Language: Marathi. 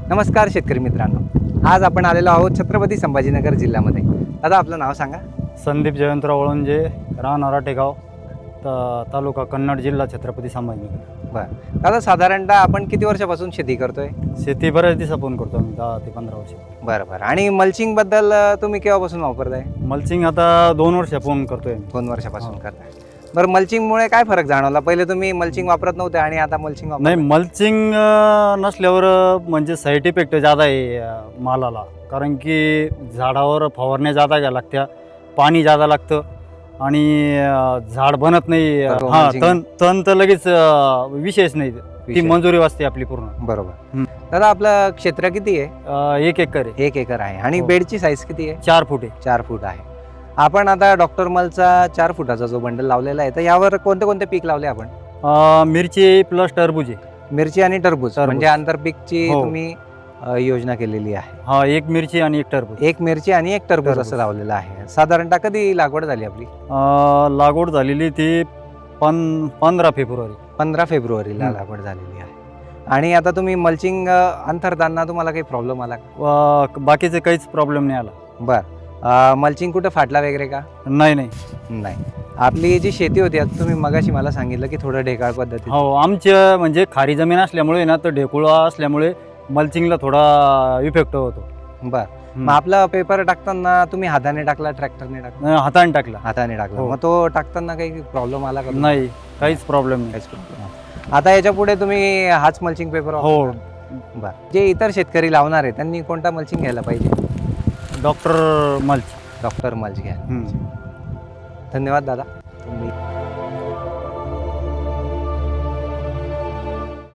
नमस्कार शेतकरी मित्रांनो, आज आपण आलेलो आहोत छत्रपती संभाजीनगर जिल्ह्यामध्ये. दादा आपलं नाव सांगा. संदीप जयंतराव वळंजे, राहणार आटेगाव, तालुका कन्नड, जिल्हा छत्रपती संभाजीनगर. बरं दादा, साधारणतः आपण किती वर्षापासून शेती करतोय? शेती बऱ्याच दिवसापासून करतो आम्ही, 10 ते 15 वर्ष. बरं. आणि मल्चिंगबद्दल तुम्ही केव्हापासून वापरताय? मल्चिंग आता 2 वर्षापासून करतोय. 2 वर्षापासून करताय. बरं, मल्चिंगमुळे काय फरक जाणवला? पहिले तुम्ही मल्चिंग वापरत नव्हते आणि आता मल्चिंग नाही, मल्चिंग नसल्यावर म्हणजे साईड इफेक्ट जादा आहे मालाला, कारण की झाडावर फवारण्या जादा घ्यावं लागत्या, पाणी जादा लागतं आणि झाड बनत नाही. तण तर लगेच विशेष नाही, ती मंजुरी वाचते आपली पूर्ण. बरोबर. दादा आपलं क्षेत्र किती आहे? 1 एकर आहे. 1 एकर आहे. आणि हो. बेडची साईज किती आहे? 4 फूट आहे. 4 फूट आहे. आपण आता डॉक्टर मलचा 4 फुटाचा जो बंडल लावलेला आहे, तर यावर कोणते कोणते पीक लावले आपण? मिरची प्लस टरबूज आहे. मिरची आणि टरबूज, म्हणजे आंतरपीकची हो. तुम्ही योजना केलेली आहे. हा, 1 मिरची आणि 1 टरबूज. 1 मिरची आणि 1 टरबूज असं लावलेलं आहे. साधारणतः कधी लागवड झाली आपली? लागवड झालेली ती 15 फेब्रुवारी. 15 फेब्रुवारीला लागवड झालेली आहे. आणि आता तुम्ही मल्चिंग अंतरताना तुम्हाला काही प्रॉब्लेम आला का? बाकीचे काहीच प्रॉब्लेम नाही आला. बरं. मल्चिंग कुठं फाटला वगैरे का? नाही. आपली जी शेती होती, आता तुम्ही मगाशी मला सांगितलं की थोडं ढेकाळ पद्धती. हो, आमच्या म्हणजे खारी जमीन असल्यामुळे ना, तर ढेकुळा असल्यामुळे मल्चिंगला थोडा इफेक्ट होतो. बरं. मग आपला पेपर टाकताना तुम्ही हाताने टाकला, ट्रॅक्टरने टाकला? हाताने टाकला. हाताने टाकला. हो. मग तो टाकताना काही प्रॉब्लेम आला का? नाही, काहीच प्रॉब्लेम नाही. काहीच प्रॉब्लेम. आता याच्या पुढे तुम्ही हाच मल्चिंग पेपर? हो. बरं. जे इतर शेतकरी लावणार आहे त्यांनी कोणता मल्चिंग घ्यायला पाहिजे? Doctor mulch. डॉक्टर मल्च घ्या. धन्यवाद दादा. तुम्ही